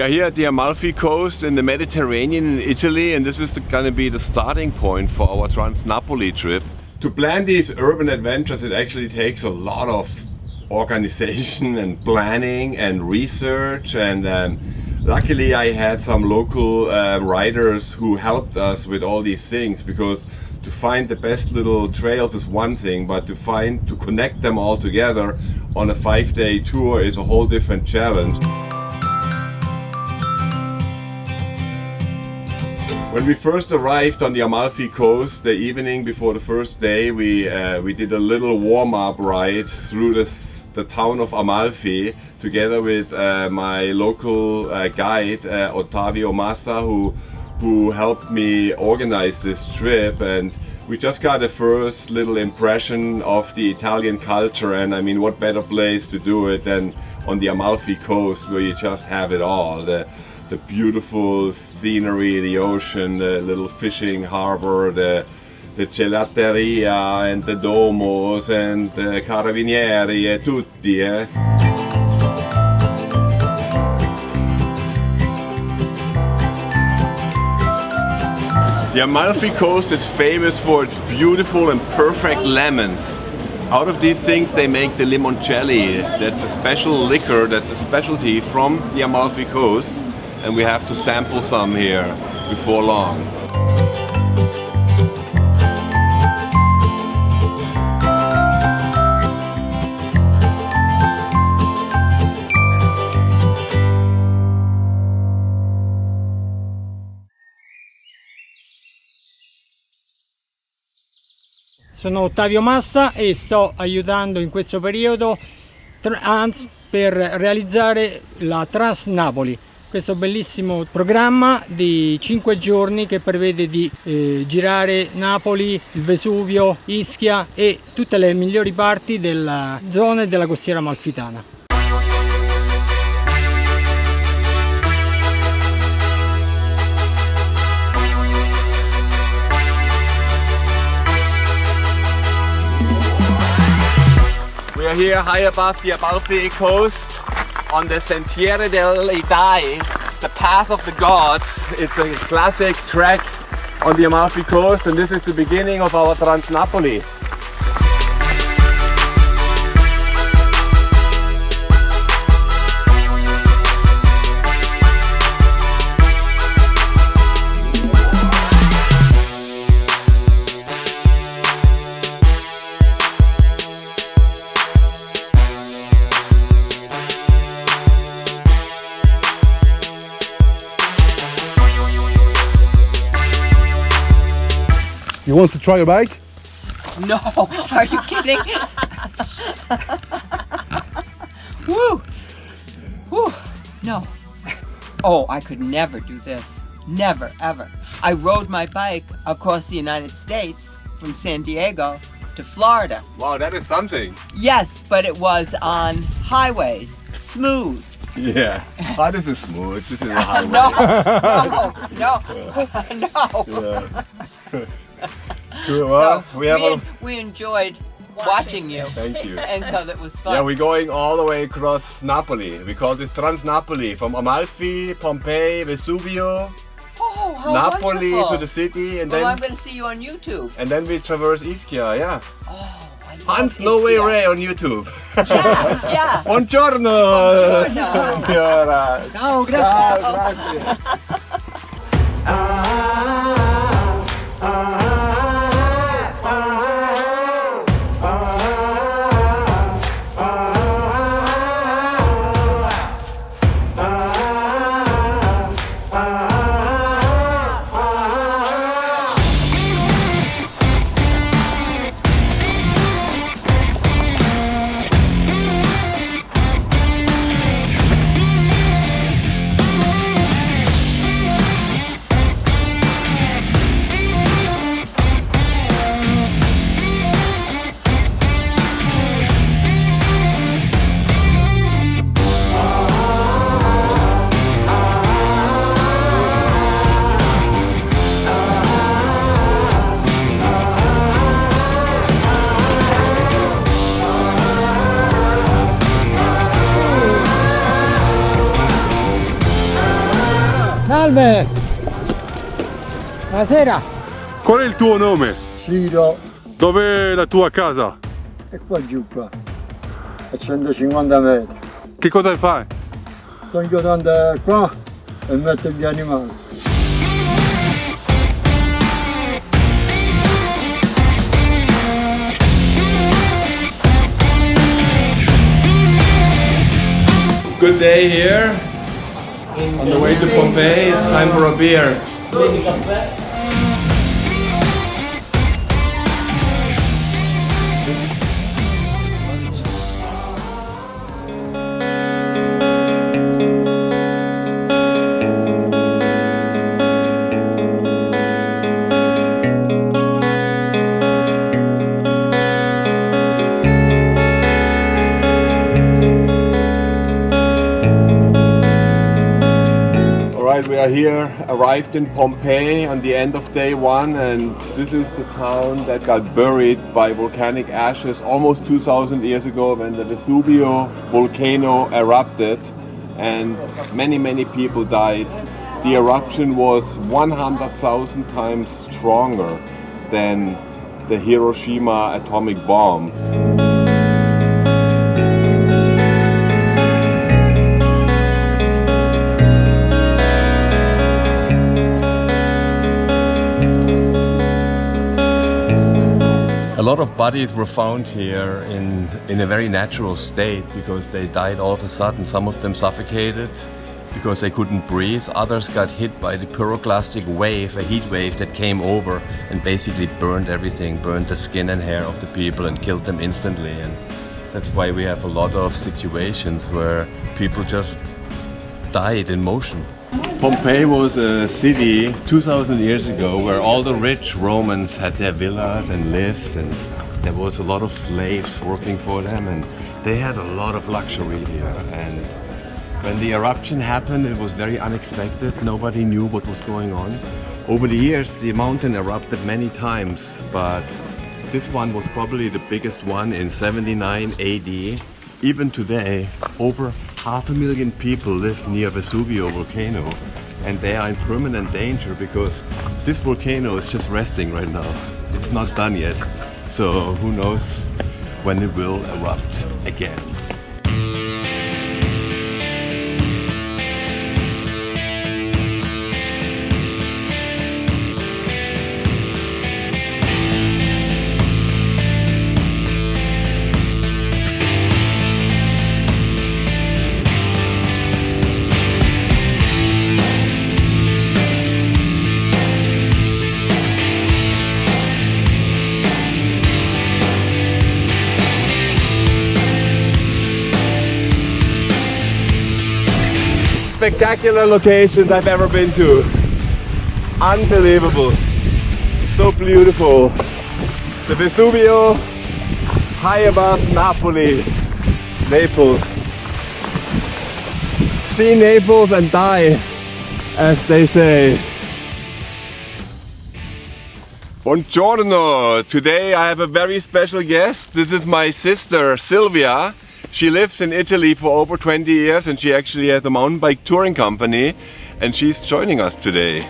are here at the Amalfi Coast in the Mediterranean in Italy, and this is going to be the starting point for our Trans Napoli trip. To plan these urban adventures, it actually takes a lot of organization and planning and research, and luckily I had some local riders who helped us with all these things, because to find the best little trails is one thing, but to connect them all together on a 5-day tour is a whole different challenge. When we first arrived on the Amalfi Coast, the evening before the first day, we did a little warm-up ride through the town of Amalfi together with my local guide, Ottavio Massa, who helped me organize this trip. And we just got a first little impression of the Italian culture, and I mean, what better place to do it than on the Amalfi Coast, where you just have it all. The beautiful scenery, the ocean, the little fishing harbor, the gelateria and the domos and the carabinieri e tutti. The Amalfi Coast is famous for its beautiful and perfect lemons. Out of these things they make the limoncelli. That's a special liquor, that's a specialty from the Amalfi Coast. And we have to sample some here before long. Sono Ottavio Massa e sto aiutando in questo periodo Hans per realizzare la Trans Napoli. Questo bellissimo programma di 5 giorni che prevede di girare Napoli, il Vesuvio, Ischia e tutte le migliori parti della zona della costiera amalfitana. We are here high above the Amalfi Coast on the Sentiere delle Dei, the Path of the Gods. It's a classic trek on the Amalfi Coast, and this is the beginning of our Trans Napoli. You want to try a bike? No, are you kidding? Woo! Woo! No. Oh, I could never do this. Never, ever. I rode my bike across the United States from San Diego to Florida. Wow, that is something. Yes, but it was on highways, smooth. Yeah. Oh, this is smooth. This is a highway. No. Yeah. Cool. Well, So we enjoyed watching you. Thank you. And so that was fun. Yeah, we're going all the way across Napoli. We call this Trans Napoli, from Amalfi, Pompeii, Vesuvio, Oh, how Napoli wonderful. to the city, and Well, I'm then going to see you on YouTube. we traverse Ischia. Yeah. Oh, I love Hans Rey Ischia. on YouTube. Yeah. Buongiorno. Buongiorno. Signora. Ciao, grazie! Ciao, grazie. Salve! Buonasera! Qual è il tuo nome? Ciro, Dov'è la tua casa? è qua giù qua, a 150 metri. Che cosa fai? Sto inchiodando qua e metto gli animali. Good day here. On the way to Pompeii, it's time for a beer. Alright, we are here, arrived in Pompeii on the end of day one, and this is the town that got buried by volcanic ashes almost 2000 years ago when the Vesuvio volcano erupted and many people died. The eruption was 100,000 times stronger than the Hiroshima atomic bomb. A lot of bodies were found here in a very natural state because they died all of a sudden. Some of them suffocated because they couldn't breathe. Others got hit by the pyroclastic wave, a heat wave that came over and basically burned everything, burned the skin and hair of the people and killed them instantly. And that's why we have a lot of situations where people just died in motion. Pompeii was a city 2000 years ago where all the rich Romans had their villas and lived, and there was a lot of slaves working for them, and they had a lot of luxury here. And when the eruption happened, it was very unexpected. Nobody knew what was going on. Over the years, the mountain erupted many times, but this one was probably the biggest one in 79 AD. Even today, over 500,000 people live near Vesuvio volcano, and they are in permanent danger because this volcano is just resting right now. It's not done yet, so who knows when it will erupt again. Spectacular locations I've ever been to. Unbelievable. So beautiful. The Vesuvio, high above Napoli, Naples. See Naples and die, as they say. Buongiorno! Today I have a very special guest. This is my sister Silvia. She lives in Italy for over 20 years and she actually has a mountain bike touring company, and she's joining us today.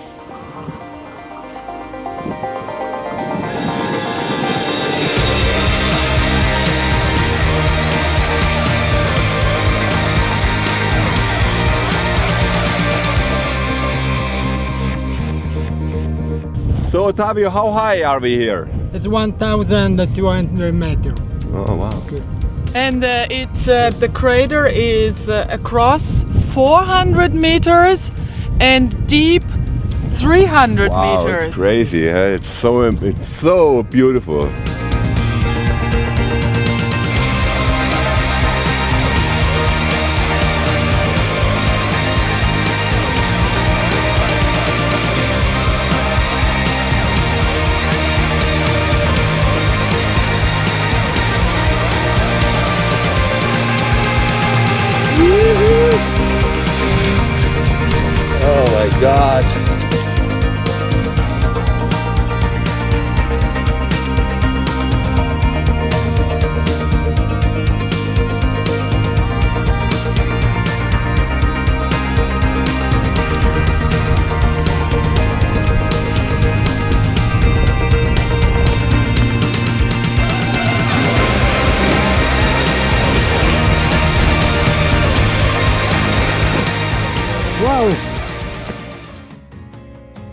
So Ottavio, how high are we here? It's 1,200 meters. Oh wow. Okay. And the crater is across 400 meters and deep 300 Wow, meters. it's crazy. Yeah? It's so beautiful. Oh my God.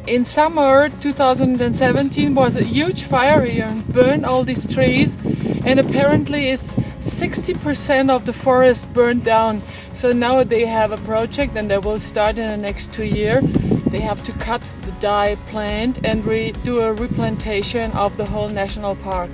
in summer 2017 was a huge fire here and burned all these trees, and apparently is 60% of the forest burned down. So now they have a project and they will start in the next 2 years. They have to cut the die plant and do a replantation of the whole national park.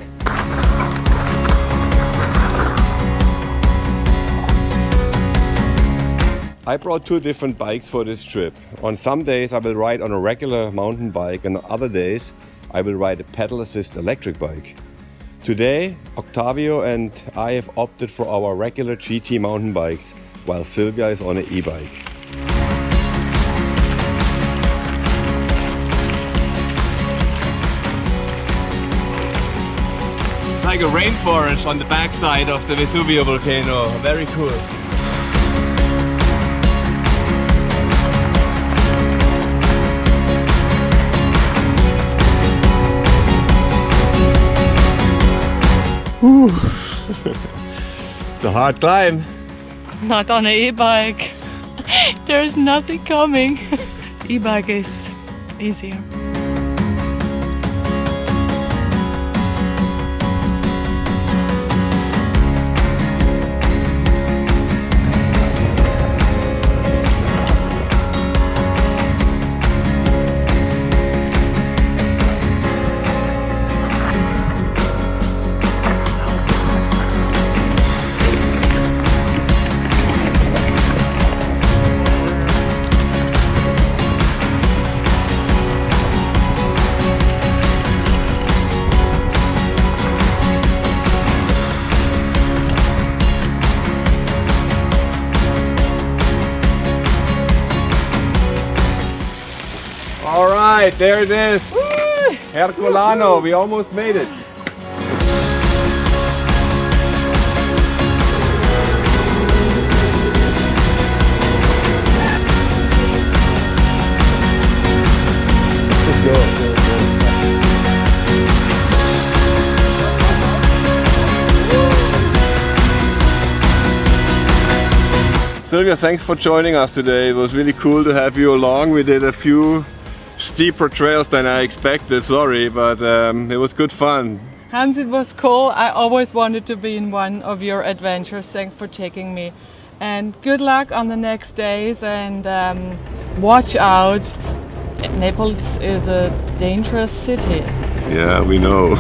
I brought 2 different bikes for this trip. On some days I will ride on a regular mountain bike, and on other days I will ride a pedal assist electric bike. Today Ottavio and I have opted for our regular GT mountain bikes, while Silvia is on an e-bike. It's like a rainforest on the backside of the Vesuvio volcano. Very cool. It's a hard climb. Not on an e-bike. There's nothing coming. E-bike is easier. Alright, there it is. Herculano, we almost made it. Silvia, thanks for joining us today. It was really cool to have you along. We did a few steeper trails than I expected, sorry, but it was good fun. Hans, it was cool. I always wanted to be in one of your adventures. Thanks for taking me. And good luck on the next days, and watch out. Naples is a dangerous city. Yeah, we know.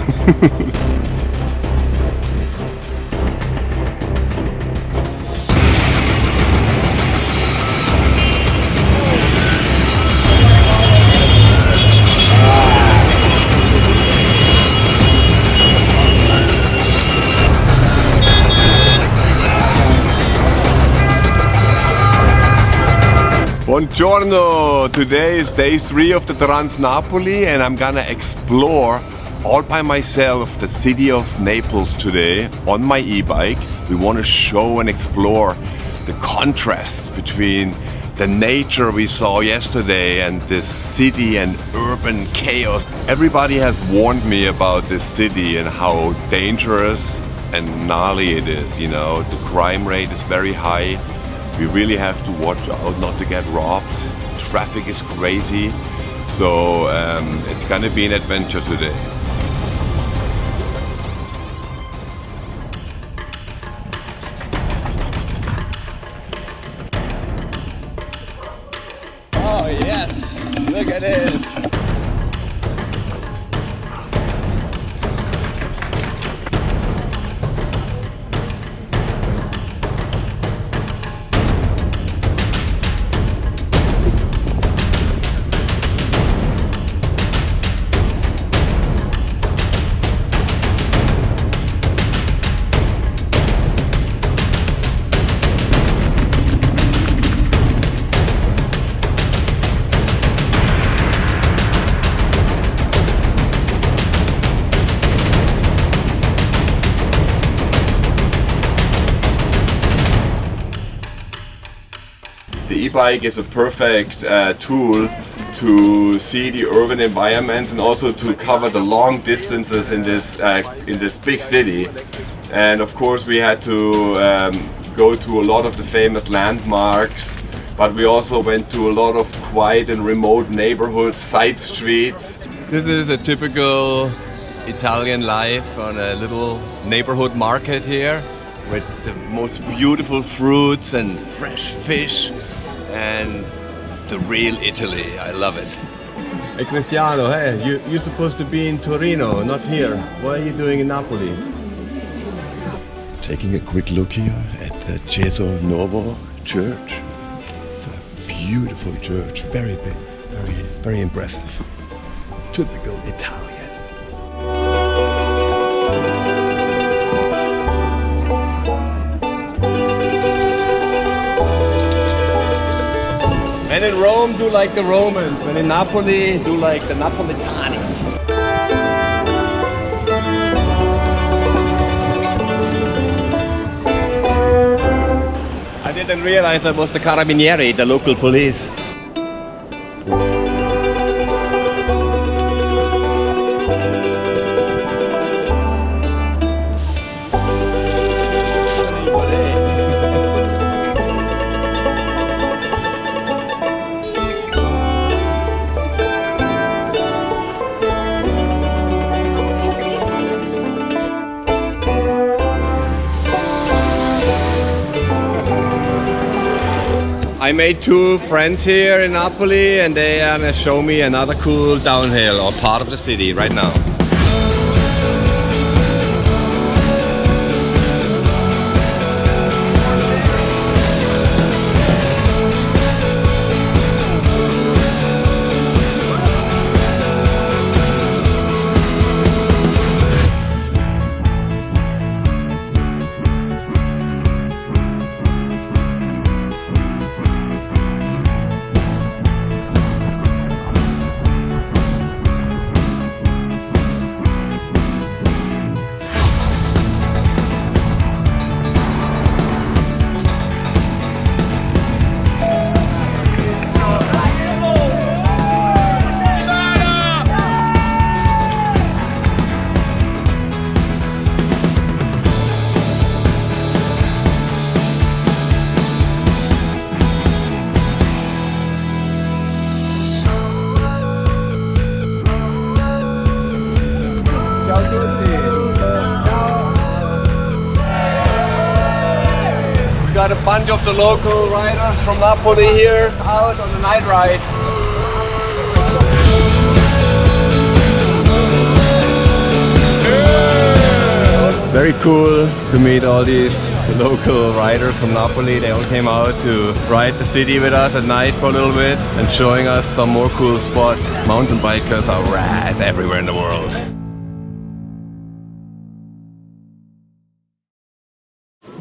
Buongiorno! Today is day 3 of the Trans Napoli, and I'm gonna explore all by myself the city of Naples today on my e-bike. We want to show and explore the contrasts between the nature we saw yesterday and this city and urban chaos. Everybody has warned me about this city and how dangerous and gnarly it is, you know. The crime rate is very high. We really have to watch out not to get robbed. Traffic is crazy. So it's gonna be an adventure today. Oh yes, look at it. The e-bike is a perfect tool to see the urban environment and also to cover the long distances in this big city. And of course we had to go to a lot of the famous landmarks but we also went to a lot of quiet and remote neighborhoods, side streets. This is a typical Italian life on a little neighborhood market here with the most beautiful fruits and fresh fish and the real Italy. I love it. Hey Cristiano, hey, you're supposed to be in Torino, not here. What are you doing in Napoli? Taking a quick look here at the Ceso Novo church. It's a beautiful church, very big, very impressive. Typical Italian. And in Rome, do like the Romans, and in Napoli, do like the Napolitani. I didn't realize that was the Carabinieri, the local police. I made two friends here in Napoli and they are gonna show me another cool downhill or part of the city right now. Got a bunch of the local riders from Napoli here out on the night ride. Very cool to meet all these local riders from Napoli. They all came out to ride the city with us at night for a little bit and showing us some more cool spots. Mountain bikers are rad everywhere in the world.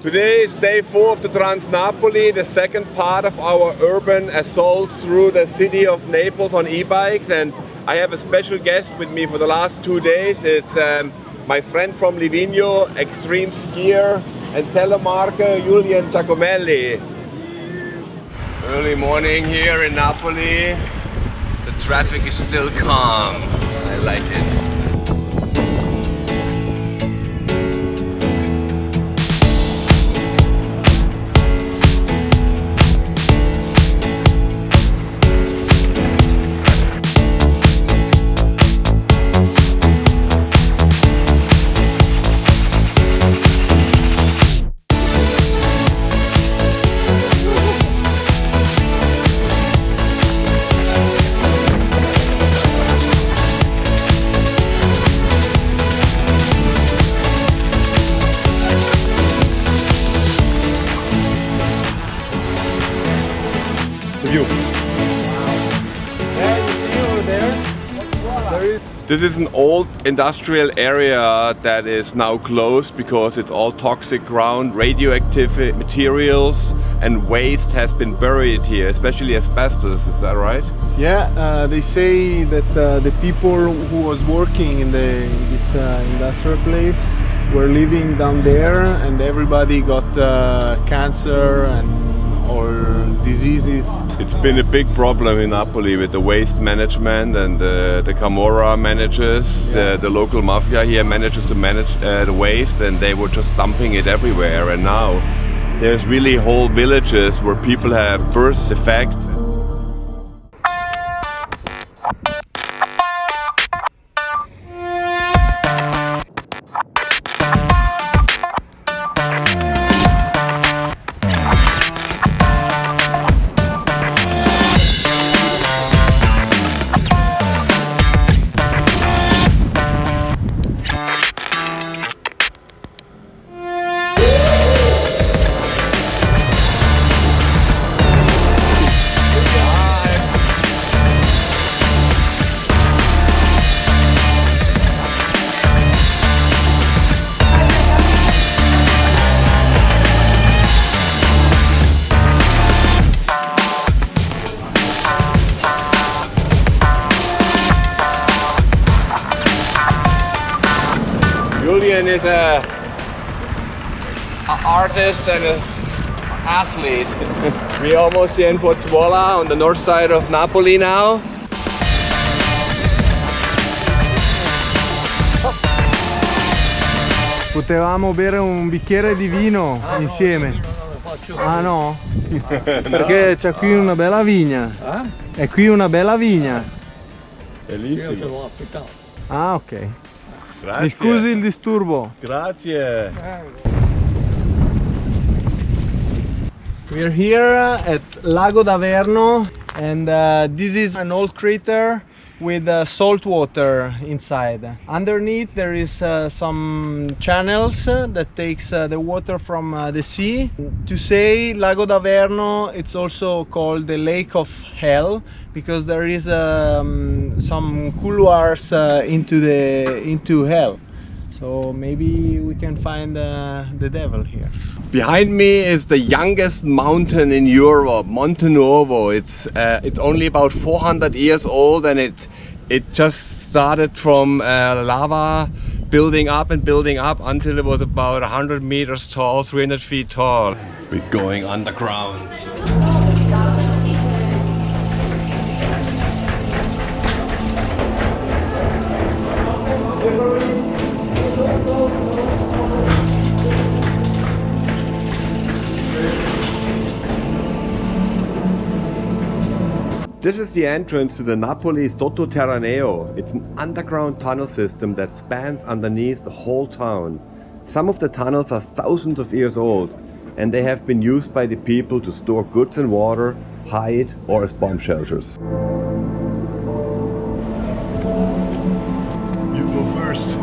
Today is day 4 of the Trans Napoli, the second part of our urban assault through the city of Naples on e-bikes, and I have a special guest with me for the last 2 days. It's my friend from Livigno, extreme skier and telemarker Julian Giacomelli. Early morning here in Napoli, the traffic is still calm. I like it. This is an old industrial area that is now closed because it's all toxic ground, radioactive materials and waste has been buried here, especially asbestos, is that right? Yeah, they say that the people who was working in this industrial place were living down there and everybody got cancer and or diseases. It's been a big problem in Napoli with the waste management and the Camorra manages, the local mafia here manages to manage the waste and they were just dumping it everywhere, and now there's really whole villages where people have birth defects. Julian is an artist and an athlete. We're almost here in Pozzuola on the north side of Napoli now. Potevamo bere un bicchiere di vino insieme. Ah no? Perché c'è qui una bella vigna. È qui una bella vigna. Bellissimo. Ah, ok. Grazie. Mi scusi il disturbo. Grazie. We're here at Lago d'Averno, and this is an old crater with salt water inside. Underneath there is some channels that takes the water from the sea. To say Lago d'Averno, it's also called the Lake of Hell, because there is some couloirs into hell. So maybe we can find the devil here. Behind me is the youngest mountain in Europe, Monte Nuovo. It's only about 400 years old, and it just started from lava building up until it was about 100 meters tall, 300 feet tall. We're going underground. This is the entrance to the Napoli sottoterraneo. It's an underground tunnel system that spans underneath the whole town. Some of the tunnels are thousands of years old, and they have been used by the people to store goods and water, hide, or as bomb shelters. You go first.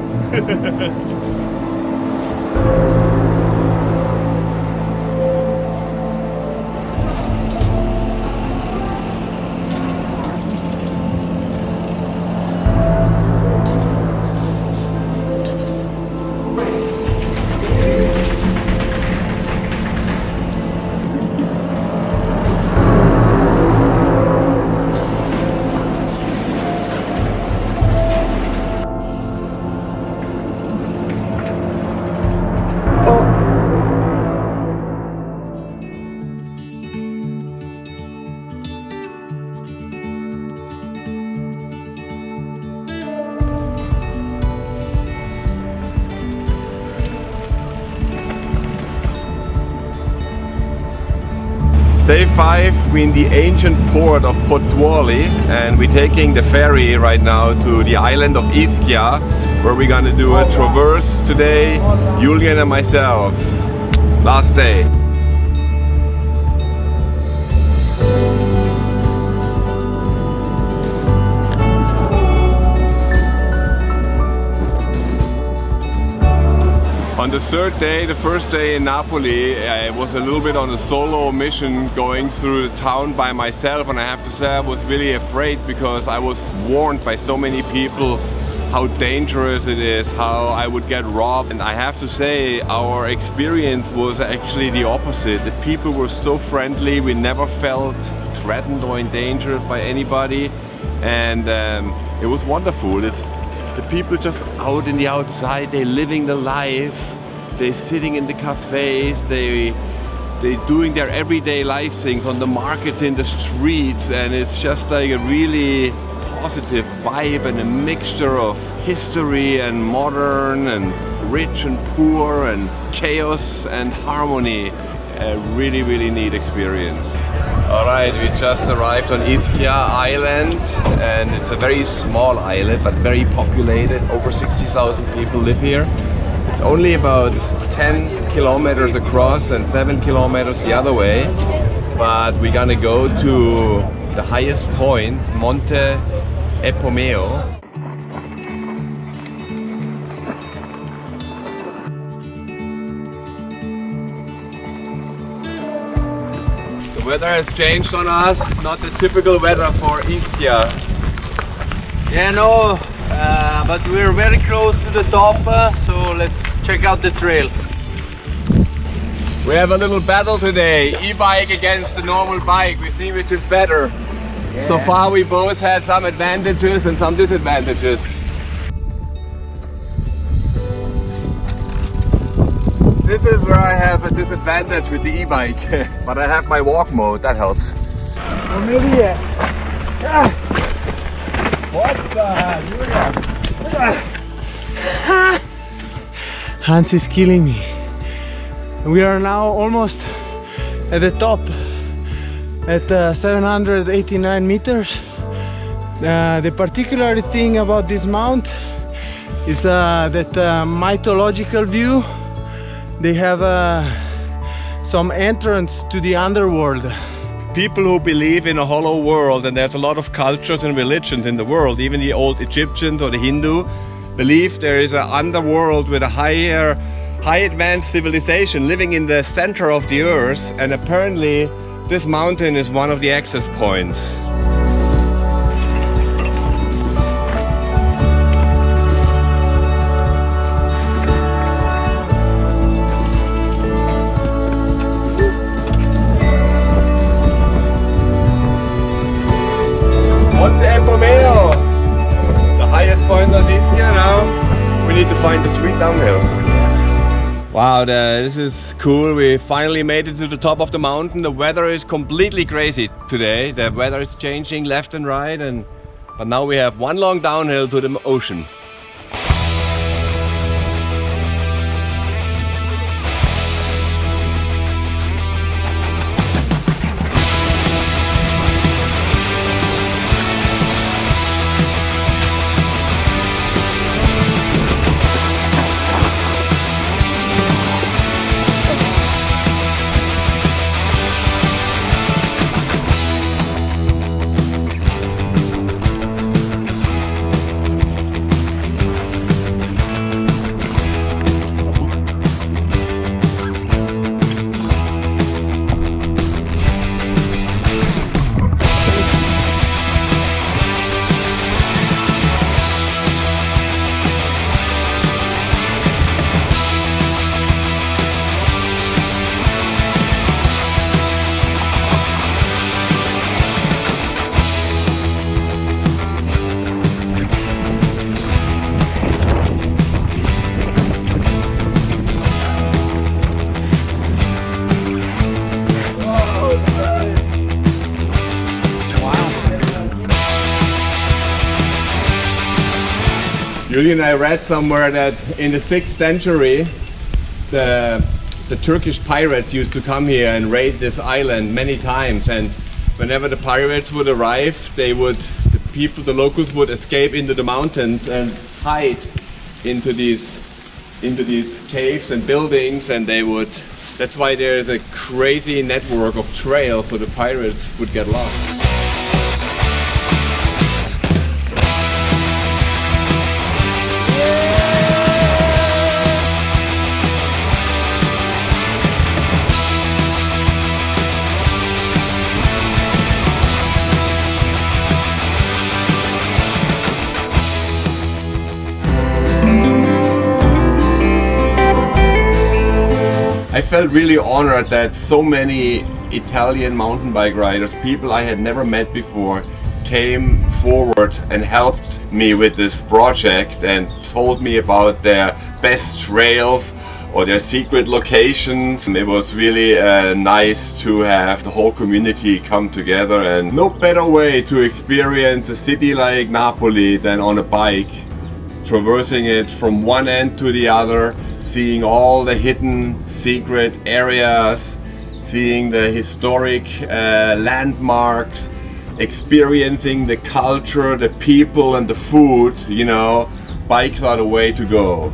Day 5, we're in the ancient port of Pozzuoli, and we're taking the ferry right now to the island of Ischia, where we're gonna do a traverse today, Julian and myself. Last day. On the third day, the first day in Napoli, I was a little bit on a solo mission going through the town by myself, and I have to say I was really afraid because I was warned by so many people how dangerous it is, how I would get robbed. And I have to say our experience was actually the opposite. The people were so friendly, we never felt threatened or endangered by anybody, and it was wonderful. It's the people just out in the outside, they're living the life, they're sitting in the cafes, they're doing their everyday life things on the markets, in the streets, and it's just like a really positive vibe and a mixture of history and modern and rich and poor and chaos and harmony. a really neat experience. Alright, we just arrived on Ischia Island, and it's a very small island but very populated. Over 60,000 people live here. It's only about 10 kilometers across and 7 kilometers the other way, but we're gonna go to the highest point, Monte Epomeo. The weather has changed on us, not the typical weather for Ischia. Yeah, no, but we're very close to the top, so let's check out the trails. We have a little battle today, e-bike against the normal bike. We see which is better. Yeah. So far we both had some advantages and some disadvantages. This is where I have a disadvantage with the e-bike, but I have my walk mode, that helps. Or maybe yes. What Julian? Hans is killing me. We are now almost at the top at 789 meters. The particular thing about this mount is that mythological view. They have some entrance to the underworld. People who believe in a hollow world, and there's a lot of cultures and religions in the world, even the old Egyptians or the Hindu believe there is an underworld with a high advanced civilization living in the center of the earth, and apparently this mountain is one of the access points. Find the street downhill. Wow, this is cool. We finally made it to the top of the mountain. The weather is completely crazy today. The weather is changing left and right, but now we have one long downhill to the ocean. Julian, I read somewhere that in the 6th century the Turkish pirates used to come here and raid this island many times, and whenever the pirates would arrive, the locals would escape into the mountains and hide into these caves and buildings, and that's why there is a crazy network of trails so the pirates would get lost. I felt really honored that so many Italian mountain bike riders, people I had never met before, came forward and helped me with this project and told me about their best trails or their secret locations. It was really nice to have the whole community come together, and no better way to experience a city like Napoli than on a bike, traversing it from one end to the other, seeing all the hidden secret areas, seeing the historic landmarks, experiencing the culture, the people and the food, you know, bikes are the way to go.